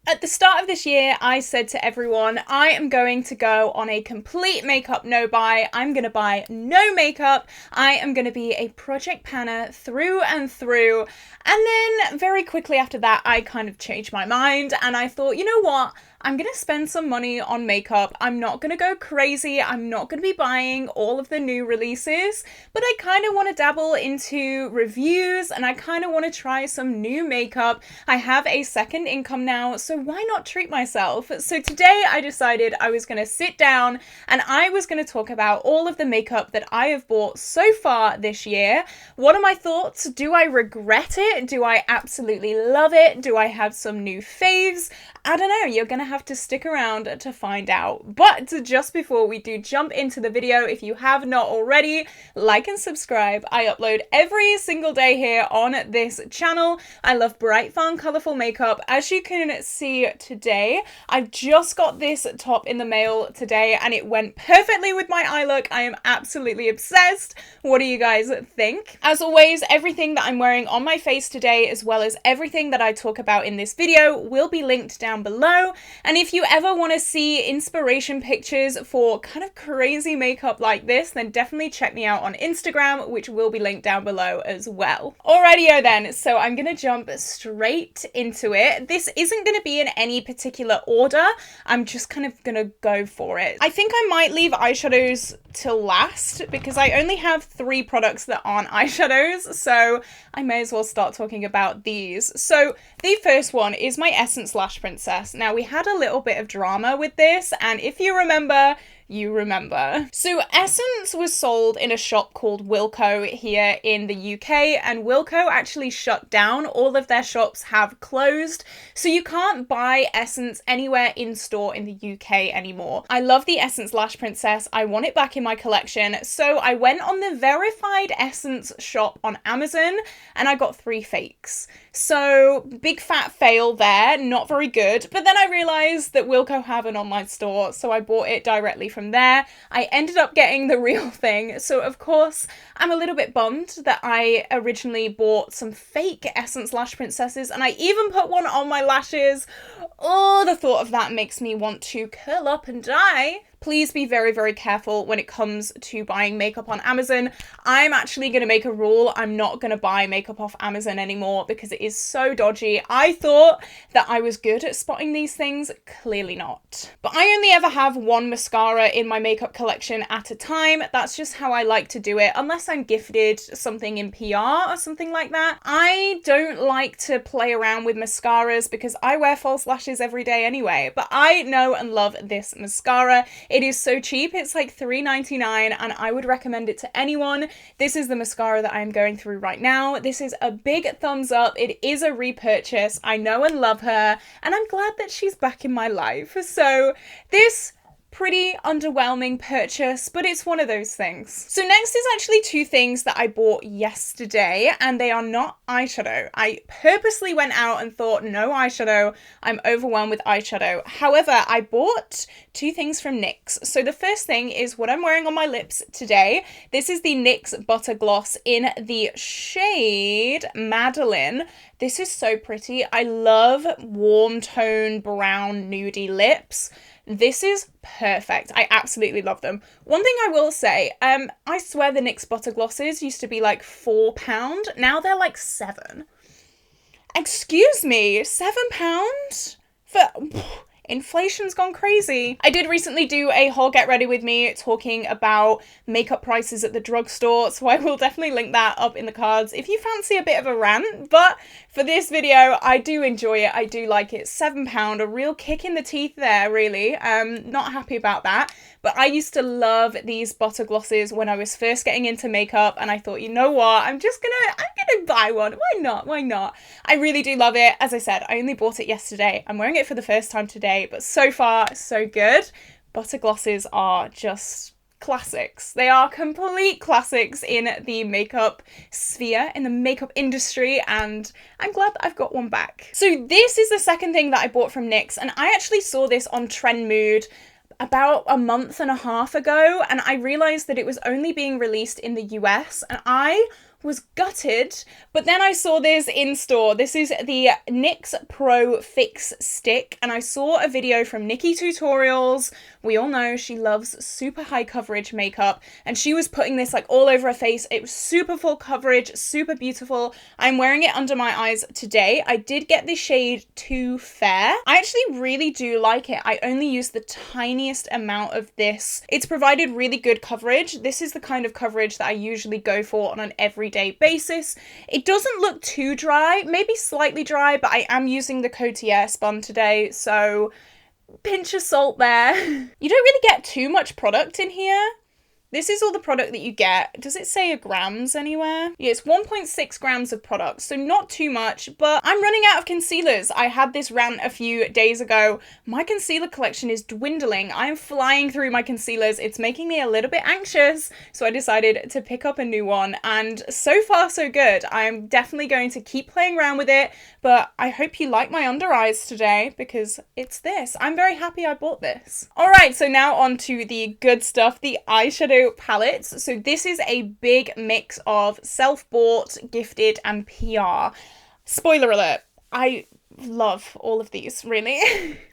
At the start of this year, I said to everyone, I am going to go on a complete makeup no buy. I'm going to buy no makeup. I am going to be a project panner through and through. And then very quickly after that, I kind of changed my mind and I thought, you know what? I'm going to spend some money on makeup. I'm not going to go crazy. I'm not going to be buying all of the new releases, but I kind of want to dabble into reviews and I kind of want to try some new makeup. I have a second income now, so why not treat myself? So today I decided I was going to sit down and I was going to talk about all of the makeup that I have bought so far this year. What are my thoughts? Do I regret it? Do I absolutely love it? Do I have some new faves? I don't know, you're going to have to stick around to find out. But just before we do jump into the video, if you have not already, like and subscribe. I upload every single day here on this channel. I love bright, fun, colourful makeup. As you can see today, I've just got this top in the mail today and it went perfectly with my eye look. I am absolutely obsessed. What do you guys think? As always, everything that I'm wearing on my face today, as well as everything that I talk about in this video, will be linked down below. And if you ever want to see inspiration pictures for kind of crazy makeup like this, then definitely check me out on Instagram, which will be linked down below as well. Alrighty then, so I'm gonna jump straight into it. This isn't gonna be in any particular order. I'm just kind of gonna go for it. I think I might leave eyeshadows till last because I only have 3 products that aren't eyeshadows, so I may as well start talking about these. So the first one is my Essence Lash Princess. Now we had a little bit of drama with this, and if you remember, you remember. So Essence was sold in a shop called Wilko here in the UK, and Wilko actually shut down. All of their shops have closed, so you can't buy Essence anywhere in store in the UK anymore. I love the Essence Lash Princess. I want it back in my collection, so I went on the verified Essence shop on Amazon and I got 3 fakes. So big fat fail there, not very good. But then I realized that Wilko have an online store, so I bought it directly from there. I ended up getting the real thing, so of course I'm a little bit bummed that I originally bought some fake Essence Lash Princesses, and I even put one on my lashes. Oh, the thought of that makes me want to curl up and die. Please be very, very careful when it comes to buying makeup on Amazon. I'm actually going to make a rule. I'm not going to buy makeup off Amazon anymore because it is so dodgy. I thought that I was good at spotting these things. Clearly not. But I only ever have one mascara in my makeup collection at a time. That's just how I like to do it, unless I'm gifted something in PR or something like that. I don't like to play around with mascaras because I wear false lashes every day anyway. But I know and love this mascara. It is so cheap. It's like $3.99 and I would recommend it to anyone. This is the mascara that I'm going through right now. This is a big thumbs up. It is a repurchase. I know and love her and I'm glad that she's back in my life. So this pretty underwhelming purchase, but it's one of those things. So next is actually 2 things that I bought yesterday, and they are not eyeshadow. I purposely went out and thought, no eyeshadow, I'm overwhelmed with eyeshadow. However, I bought 2 things from NYX. So the first thing is what I'm wearing on my lips today. This is the NYX Butter Gloss in the shade Madeline. This is so pretty. I love warm tone brown nudie lips. This is perfect. I absolutely love them. One thing I will say, I swear the NYX Butter Glosses used to be like £4. Now they're like £7. Excuse me, £7? For... Inflation's gone crazy. I did recently do a haul get ready with me talking about makeup prices at the drugstore, so I will definitely link that up in the cards if you fancy a bit of a rant. But for this video, I do enjoy it. I do like it. £7, a real kick in the teeth there, really. Not happy about that. But I used to love these butter glosses when I was first getting into makeup, and I thought, you know what, I'm gonna buy one. Why not? Why not? I really do love it. As I said, I only bought it yesterday. I'm wearing it for the first time today, but so far, so good. Butter glosses are just classics. They are complete classics in the makeup sphere, in the makeup industry, and I'm glad that I've got one back. So this is the second thing that I bought from NYX, and I actually saw this on Trend Mood about a month and a half ago, and I realized that it was only being released in the US, and I was gutted, but then I saw this in store. This is the NYX Pro Fix Stick, and I saw a video from Nikki Tutorials. We all know she loves super high coverage makeup, and she was putting this like all over her face. It was super full coverage, super beautiful. I'm wearing it under my eyes today. I did get the shade Too Fair. I actually really do like it. I only use the tiniest amount of this. It's provided really good coverage. This is the kind of coverage that I usually go for on an everyday basis. It doesn't look too dry, maybe slightly dry, but I am using the Coty Airspun today, so pinch of salt there. You don't really get too much product in here. This is all the product that you get. Does it say grams anywhere? Yeah, it's 1.6 grams of product, so not too much, but I'm running out of concealers. I had this rant a few days ago. My concealer collection is dwindling. I'm flying through my concealers. It's making me a little bit anxious, so I decided to pick up a new one, and so far so good. I'm definitely going to keep playing around with it, but I hope you like my under eyes today because it's this. I'm very happy I bought this. All right, so now on to the good stuff, the eyeshadow palettes. So this is a big mix of self-bought, gifted, and PR. Spoiler alert, I love all of these, really.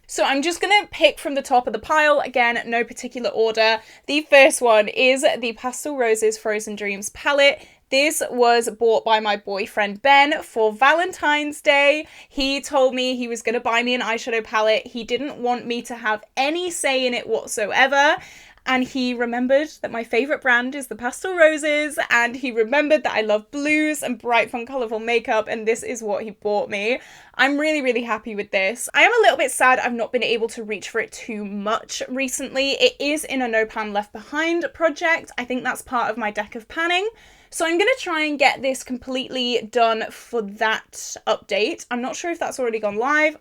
So I'm just gonna pick from the top of the pile, again, no particular order. The first one is the Pastel Roses Frozen Dreams palette. This was bought by my boyfriend Ben for Valentine's Day. He told me he was going to buy me an eyeshadow palette. He didn't want me to have any say in it whatsoever. And he remembered that my favourite brand is the Pastel Roses, and he remembered that I love blues and bright, fun, colourful makeup, and this is what he bought me. I'm really, really happy with this. I am a little bit sad I've not been able to reach for it too much recently. It is in a No Pan Left Behind project. I think that's part of my deck of panning. So I'm going to try and get this completely done for that update. I'm not sure if that's already gone live.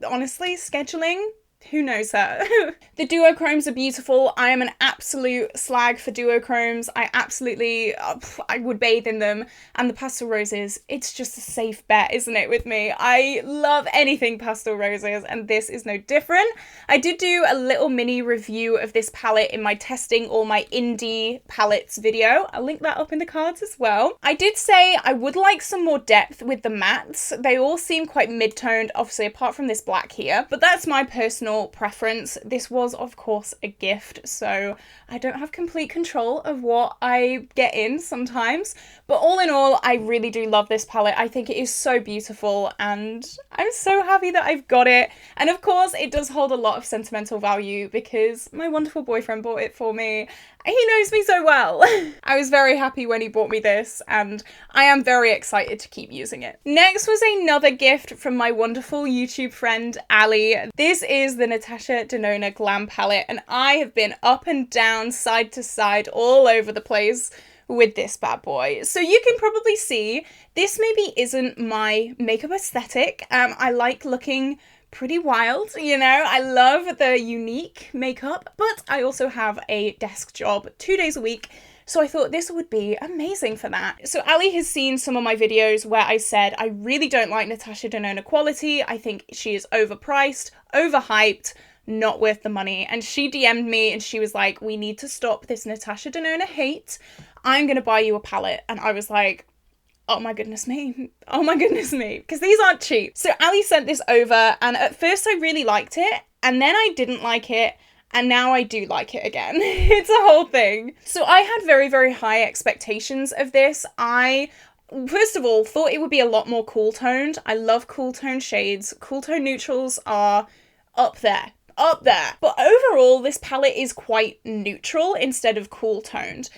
Honestly, scheduling, who knows her? The duochromes are beautiful. I am an absolute slag for duochromes. I would bathe in them. And the Pastel Roses, it's just a safe bet, isn't it, with me? I love anything Pastel Roses, and this is no different. I did do a little mini review of this palette in my testing all my indie palettes video. I'll link that up in the cards as well. I did say I would like some more depth with the mattes. They all seem quite mid-toned, obviously apart from this black here, but that's my personal preference. This was of course a gift, so I don't have complete control of what I get in sometimes, but all in all I really do love this palette. I think it is so beautiful and I'm so happy that I've got it, and of course it does hold a lot of sentimental value because my wonderful boyfriend bought it for me. He knows me so well. I was very happy when he bought me this, and I am very excited to keep using it. Next was another gift from my wonderful YouTube friend, Ali. This is the Natasha Denona Glam Palette, and I have been up and down, side to side, all over the place with this bad boy. So you can probably see, this maybe isn't my makeup aesthetic. I like looking pretty wild, you know, I love the unique makeup, but I also have a desk job 2 days a week, so I thought this would be amazing for that. So Ali has seen some of my videos where I said I really don't like Natasha Denona quality. I think she is overpriced, overhyped, not worth the money, and she DM'd me and she was like, we need to stop this Natasha Denona hate. I'm gonna buy you a palette. And I was like, oh my goodness me, because these aren't cheap. So Ali sent this over, and at first I really liked it, and then I didn't like it, and now I do like it again. It's a whole thing. So I had very, very high expectations of this. I, first of all, thought it would be a lot more cool toned. I love cool tone shades. Cool tone neutrals are up there. But overall, this palette is quite neutral instead of cool toned.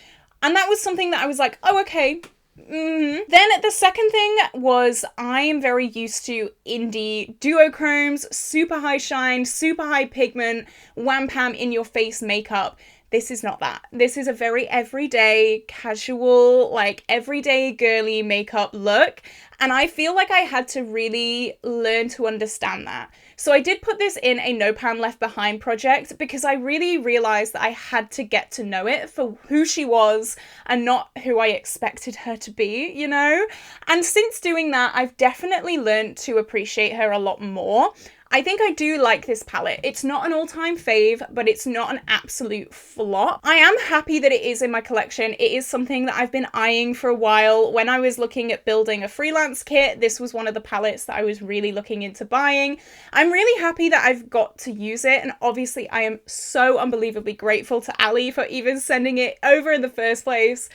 And that was something that I was like, oh, okay. Then the second thing was, I am very used to indie duochromes, super high shine, super high pigment, wham pam in your face makeup. This is not that. This is a very everyday, casual, like everyday girly makeup look. And I feel like I had to really learn to understand that. So I did put this in a No Pan Left Behind project because I really realized that I had to get to know it for who she was and not who I expected her to be, you know? And since doing that, I've definitely learned to appreciate her a lot more. I think I do like this palette. It's not an all-time fave, but it's not an absolute flop. I am happy that it is in my collection. It is something that I've been eyeing for a while. When I was looking at building a freelance kit, this was one of the palettes that I was really looking into buying. I'm really happy that I've got to use it, and obviously I am so unbelievably grateful to Ali for even sending it over in the first place.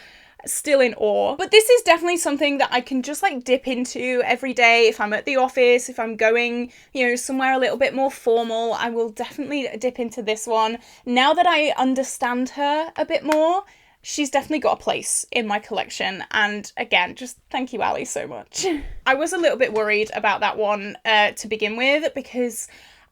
Still in awe. But this is definitely something that I can just like dip into every day if I'm at the office, if I'm going, you know, somewhere a little bit more formal. I will definitely dip into this one. Now that I understand her a bit more, she's definitely got a place in my collection. And again, just thank you, Ali, so much. I was a little bit worried about that one to begin with, because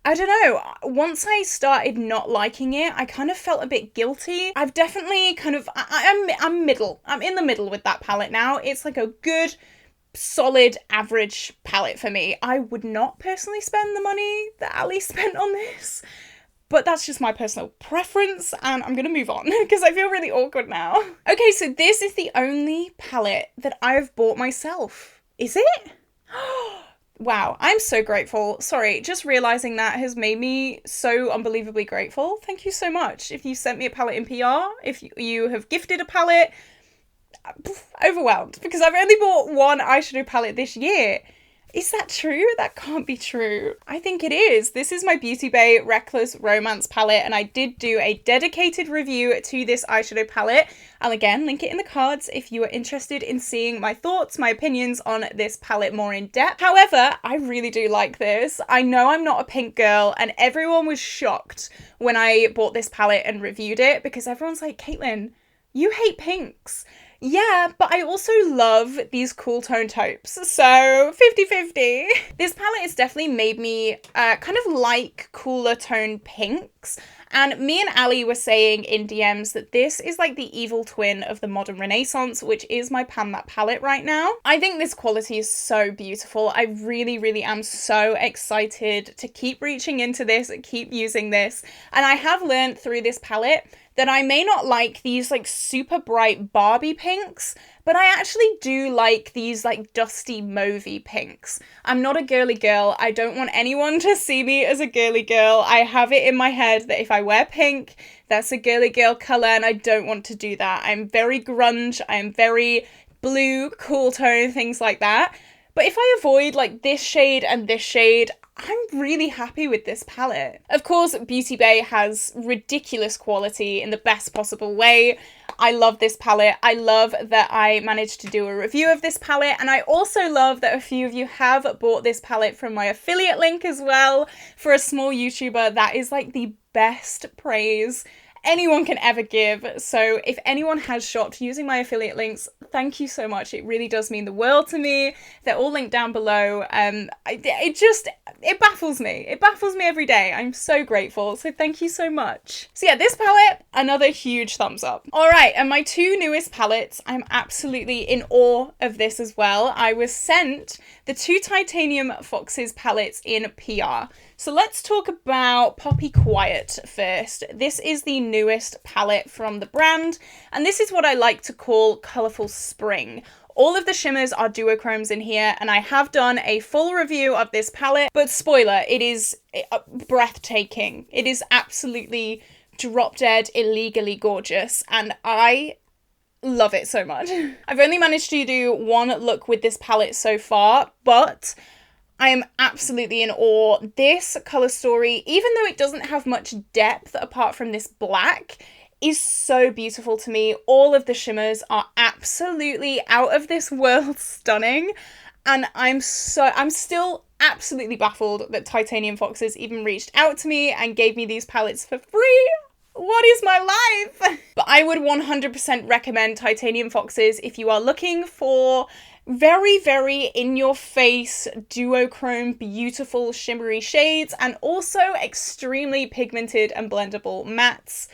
I don't know, once I started not liking it, I kind of felt a bit guilty. I've definitely kind of, I'm middle. I'm in the middle with that palette now. It's like a good, solid, average palette for me. I would not personally spend the money that Ali spent on this, but that's just my personal preference, and I'm gonna move on because I feel really awkward now. Okay, so this is the only palette that I've bought myself. Is it? Wow, I'm so grateful. Sorry, just realizing that has made me so unbelievably grateful. Thank you so much. If you sent me a palette in PR, if you have gifted a palette, overwhelmed, because I've only bought one eyeshadow palette this year. Is that true? That can't be true. I think it is. This is my Beauty Bay Reckless Romance palette, and I did do a dedicated review to this eyeshadow palette. I'll again link it in the cards if you are interested in seeing my thoughts, my opinions on this palette more in depth. However, I really do like this. I know I'm not a pink girl, and everyone was shocked when I bought this palette and reviewed it, because everyone's like, Caitlin, you hate pinks. Yeah, but I also love these cool tone taupes, so 50-50. This palette has definitely made me kind of like cooler tone pinks, and me and Ali were saying in DMs that this is like the evil twin of the Modern Renaissance, which is my Pan That palette right now. I think this quality is so beautiful. I really, really am so excited to keep reaching into this and keep using this, and I have learned through this palette that I may not like these like super bright Barbie pinks, but I actually do like these like dusty mauvey pinks. I'm not a girly girl. I don't want anyone to see me as a girly girl. I have it in my head that if I wear pink, that's a girly girl color, and I don't want to do that. I'm very grunge. I am very blue, cool tone, things like that. But if I avoid like this shade and this shade, I'm really happy with this palette. Of course, Beauty Bay has ridiculous quality in the best possible way. I love this palette. I love that I managed to do a review of this palette, and I also love that a few of you have bought this palette from my affiliate link as well. For a small YouTuber, that is like the best praise anyone can ever give. So if anyone has shopped using my affiliate links, thank you so much. It really does mean the world to me. They're all linked down below. It baffles me. It baffles me every day. I'm so grateful. So thank you so much. So yeah, this palette, another huge thumbs up. All right, and my two newest palettes, I'm absolutely in awe of this as well. I was sent the two Titanium Foxes palettes in PR. So let's talk about Poppy Quiet first. This is the newest palette from the brand, and this is what I like to call colourful spring. All of the shimmers are duochromes in here, and I have done a full review of this palette, but spoiler, it is breathtaking. It is absolutely drop dead, illegally gorgeous, and I love it so much. I've only managed to do one look with this palette so far, but I am absolutely in awe. This colour story, even though it doesn't have much depth apart from this black, is so beautiful to me. All of the shimmers are absolutely out of this world stunning, and I'm still absolutely baffled that Titanium Foxes even reached out to me and gave me these palettes for free. What is my life? But I would 100% recommend Titanium Foxes if you are looking for very, very in-your-face, duochrome, beautiful, shimmery shades, and also extremely pigmented and blendable mattes.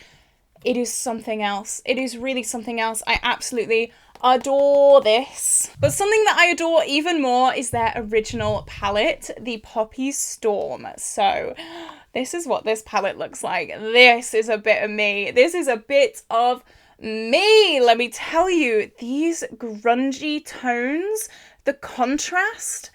It is something else. It is really something else. I absolutely adore this. But something that I adore even more is their original palette, the Poppy Storm. So this is what this palette looks like. This is a bit of me. This is a bit of me, let me tell you. These grungy tones, the contrast,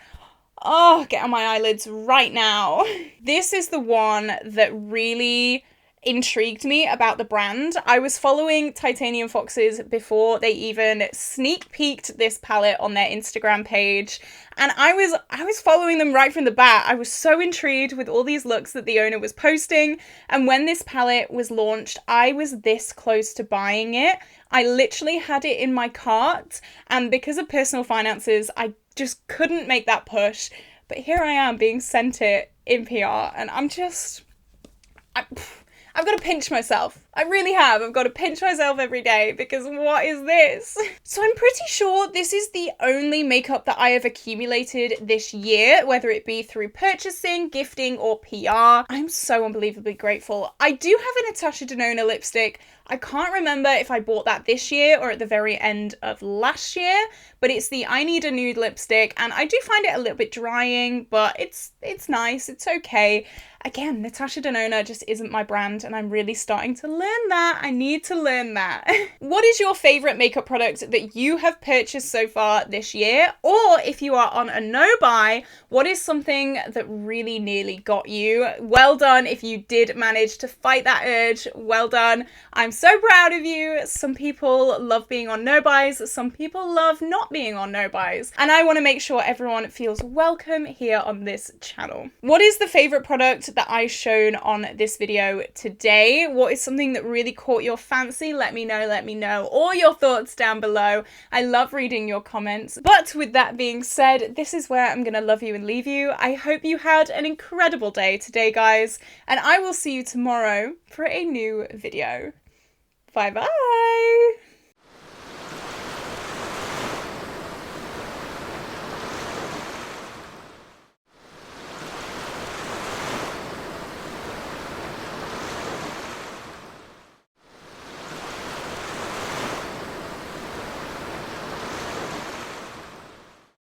Oh, get on my eyelids right now. This is the one that really intrigued me about the brand. I was following Titanium Foxes before they even sneak peeked this palette on their Instagram page, and I was following them right from the bat. I was so intrigued with all these looks that the owner was posting, and when this palette was launched, I was this close to buying it. I literally had it in my cart, and because of personal finances, I just couldn't make that push. But here I am being sent it in PR, and I've got to pinch myself. I really have. I've got to pinch myself every day because what is this? So I'm pretty sure this is the only makeup that I have accumulated this year, whether it be through purchasing, gifting, or PR. I'm so unbelievably grateful. I do have a Natasha Denona lipstick. I can't remember if I bought that this year or at the very end of last year, but it's the I Need a Nude lipstick, and I do find it a little bit drying, but it's nice, it's okay. Again, Natasha Denona just isn't my brand, and I'm really starting to learn that. I need to learn that. What is your favorite makeup product that you have purchased so far this year? Or if you are on a no buy, what is something that really nearly got you? Well done if you did manage to fight that urge. Well done. I'm so proud of you. Some people love being on no buys, some people love not being on no buys, and I want to make sure everyone feels welcome here on this channel. What is the favorite product that I've shown on this video today? What is something that really caught your fancy? Let me know all your thoughts down below. I love reading your comments. But with that being said, this is where I'm gonna love you and leave you. I hope you had an incredible day today, guys, and I will see you tomorrow for a new video. Bye bye.